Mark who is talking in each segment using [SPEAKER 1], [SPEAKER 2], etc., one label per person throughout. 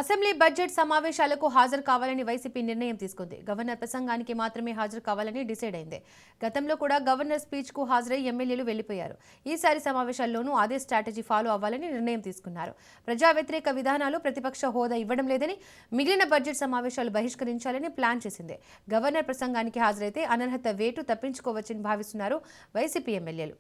[SPEAKER 1] Assembly budget సమావేశాలకు హాజరు కావాలని వైసీపీ నిర్ణయం తీసుకుంది. గవర్నర్ ప్రసంగానికి మాత్రమే హాజరు కావాలని డిసైడ్ అయింది. గతంలో కూడా గవర్నర్ స్పీచ్ కు హాజరై ఎమ్మెల్యేలు వెళ్లిపోయారు. ఈసారి సమావేశాల్లోనూ అదే స్ట్రాటజీ ఫాలో అవ్వాలని నిర్ణయం తీసుకున్నారు. ప్రజా వ్యతిరేక విధానాలు, ప్రతిపక్ష హోదా ఇవ్వడం లేదని, మిగిలిన బడ్జెట్ సమావేశాలు బహిష్కరించాలని ప్లాన్ చేసింది. గవర్నర్ ప్రసంగానికి హాజరైతే అనర్హత వేటు తప్పించుకోవచ్చని భావిస్తున్నారు వైసీపీ ఎమ్మెల్యేలు.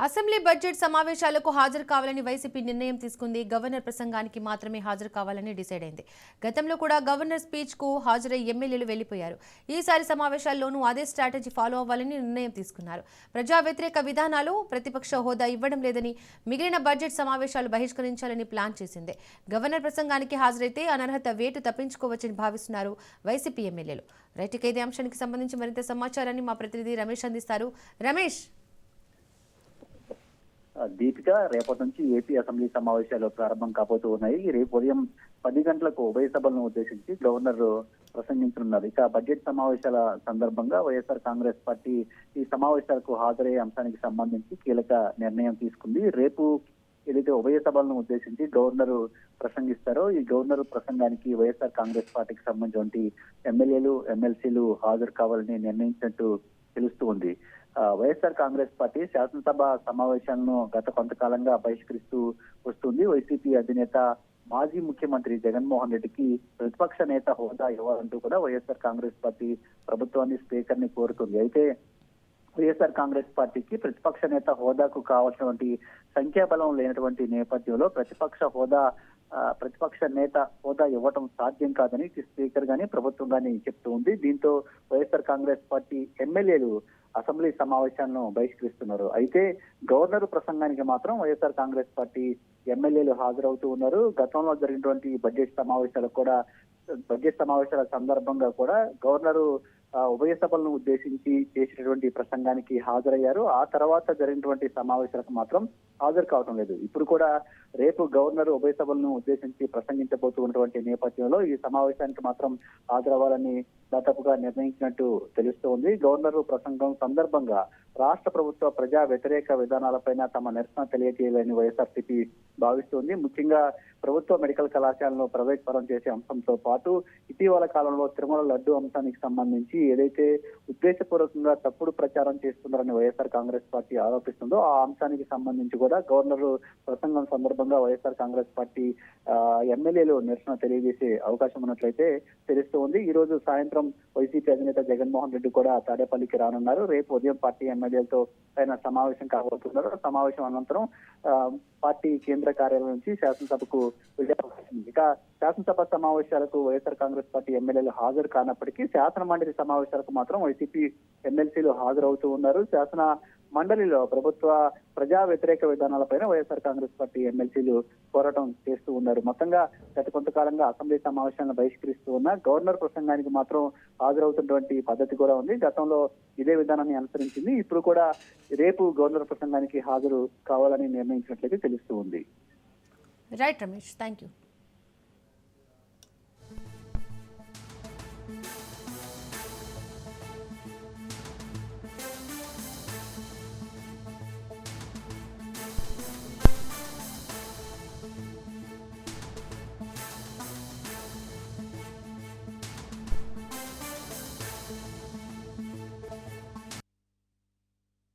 [SPEAKER 1] అసెంబ్లీ బడ్జెట్ సమావేశాలకు హాజరు కావాలని వైసీపీ నిర్ణయం తీసుకుంది. గవర్నర్ ప్రసంగానికి మాత్రమే హాజరు కావాలని డిసైడ్ అయింది. గతంలో కూడా గవర్నర్ స్పీచ్ కు హాజరై ఎమ్మెల్యేలు వెళ్లిపోయారు. ఈసారి సమావేశాల్లోనూ అదే స్ట్రాటజీ ఫాలో అవ్వాలని నిర్ణయం తీసుకున్నారు. ప్రజా వ్యతిరేక విధానాలు, ప్రతిపక్ష హోదా ఇవ్వడం లేదని, మిగిలిన బడ్జెట్ సమావేశాలు బహిష్కరించాలని ప్లాన్ చేసింది. గవర్నర్ ప్రసంగానికి హాజరైతే అనర్హత వేటు తప్పించుకోవచ్చని భావిస్తున్నారు వైసీపీ ఎమ్మెల్యేలు. రైట్, ఇదే అంశానికి సంబంధించి మరింత సమాచారాన్ని మా ప్రతినిధి రమేష్ అందిస్తారు. రమేష్.
[SPEAKER 2] దీపిక, రేపటి నుంచి ఏపీ అసెంబ్లీ సమావేశాలు ప్రారంభం కాబోతూ ఉన్నాయి. రేపు ఉదయం 10 గంటలకు ఉభయ సభలను ఉద్దేశించి గవర్నర్ ప్రసంగించనున్నారు. ఇక బడ్జెట్ సమావేశాల సందర్భంగా వైఎస్ఆర్ కాంగ్రెస్ పార్టీ ఈ సమావేశాలకు హాజరయ్యే అంశానికి సంబంధించి కీలక నిర్ణయం తీసుకుంది. రేపు ఏదైతే ఉభయ సభలను ఉద్దేశించి గవర్నర్ ప్రసంగిస్తారో, ఈ గవర్నర్ ప్రసంగానికి వైఎస్ఆర్ కాంగ్రెస్ పార్టీకి సంబంధించి ఎమ్మెల్యేలు, ఎమ్మెల్సీలు హాజరు కావాలని నిర్ణయించినట్టు తెలుస్తూ ఉంది. వైఎస్ఆర్ కాంగ్రెస్ పార్టీ శాసనసభ సమావేశాలను గత కొంతకాలంగా బహిష్కరిస్తూ వస్తుంది. వైసీపీ అధినేత మాజీ ముఖ్యమంత్రి జగన్మోహన్ రెడ్డికి ప్రతిపక్ష నేత హోదా ఇవ్వాలంటూ కూడా వైఎస్ఆర్ కాంగ్రెస్ పార్టీ ప్రభుత్వాన్ని, స్పీకర్ ని కోరుతుంది. అయితే వైఎస్ఆర్ కాంగ్రెస్ పార్టీకి ప్రతిపక్ష నేత హోదాకు కావాల్సినటువంటి సంఖ్యాబలం లేనటువంటి నేపథ్యంలో ప్రతిపక్ష నేత హోదా ఇవ్వటం సాధ్యం కాదని స్పీకర్ గాని, ప్రభుత్వం గాని చెప్తూ ఉంది. దీంతో వైఎస్ఆర్ కాంగ్రెస్ పార్టీ ఎమ్మెల్యేలు అసెంబ్లీ సమావేశాలను బహిష్కరిస్తున్నారు. అయితే గవర్నర్ ప్రసంగానికి మాత్రం వైఎస్ఆర్ కాంగ్రెస్ పార్టీ ఎమ్మెల్యేలు హాజరవుతూ ఉన్నారు. గతంలో జరిగినటువంటి బడ్జెట్ సమావేశాల సందర్భంగా కూడా గవర్నరు ఉభయ సభలను ఉద్దేశించి చేసినటువంటి ప్రసంగానికి హాజరయ్యారు. ఆ తర్వాత జరిగినటువంటి సమావేశాలకు మాత్రం హాజరు కావడం లేదు. ఇప్పుడు కూడా రేపు గవర్నర్ ఉభయ సభలను ఉద్దేశించి ప్రసంగించబోతున్నటువంటి నేపథ్యంలో ఈ సమావేశానికి మాత్రం హాజరవ్వాలని దాదాపుగా నిర్ణయించినట్టు తెలుస్తూ ఉంది. గవర్నర్ ప్రసంగం సందర్భంగా రాష్ట్ర ప్రభుత్వ ప్రజా వ్యతిరేక విధానాలపైన తమ నిరసన తెలియజేయాలని వైఎస్ఆర్సీపీ భావిస్తుంది. ముఖ్యంగా ప్రభుత్వ మెడికల్ కళాశాలను ప్రైవేట్ పరం చేసే అంశంతో పాటు ఇటీవల కాలంలో తిరుమల లడ్డు అంశానికి సంబంధించి ఏదైతే ఉద్దేశపూర్వకంగా తప్పుడు ప్రచారం చేస్తున్నారని వైఎస్ఆర్ కాంగ్రెస్ పార్టీ ఆరోపిస్తుందో ఆ అంశానికి సంబంధించి కూడా గవర్నర్ ప్రసంగం సందర్భంగా వైఎస్ఆర్ కాంగ్రెస్ పార్టీ ఎమ్మెల్యేలు నిరసన తెలియజేసే అవకాశం ఉన్నట్లయితే తెలుస్తూ ఉంది. ఈ రోజు సాయంత్రం వైసీపీ అధినేత జగన్మోహన్ రెడ్డి కూడా తాడేపల్లికి రానున్నారు. రేపు ఉదయం పార్టీ ఎమ్మెల్యేలతో ఆయన సమావేశం కాబోతున్నారు. సమావేశం అనంతరం పార్టీ కేంద్ర కార్యాలయం నుంచి శాసనసభకు వెళ్లే అవకాశం ఉంది. ఇక శాసనసభ సమావేశాలకు వైఎస్ఆర్ కాంగ్రెస్ పార్టీ ఎమ్మెల్యేలు హాజరు కానప్పటికీ శాసన మండలి సమావేశాలకు మాత్రం వైసీపీ ఎమ్మెల్సీలు హాజరవుతూ ఉన్నారు. శాసన మండలిలో ప్రభుత్వ ప్రజా వ్యతిరేక విధానాలపైన వైఎస్ఆర్ కాంగ్రెస్ పార్టీ ఎమ్మెల్సీలు పోరాటం చేస్తూ ఉన్నారు. మొత్తంగా గత కొంతకాలంగా అసెంబ్లీ సమావేశాలను బహిష్కరిస్తూ ఉన్న గవర్నర్ ప్రసంగానికి మాత్రం హాజరవుతున్నటువంటి పద్ధతి కూడా ఉంది. గతంలో ఇదే విధానాన్ని అనుసరించింది. ఇప్పుడు కూడా రేపు గవర్నర్ ప్రసంగానికి హాజరు కావాలని నిర్ణయించినట్లయితే తెలుస్తూ ఉంది.
[SPEAKER 1] Right Ramesh, thank you.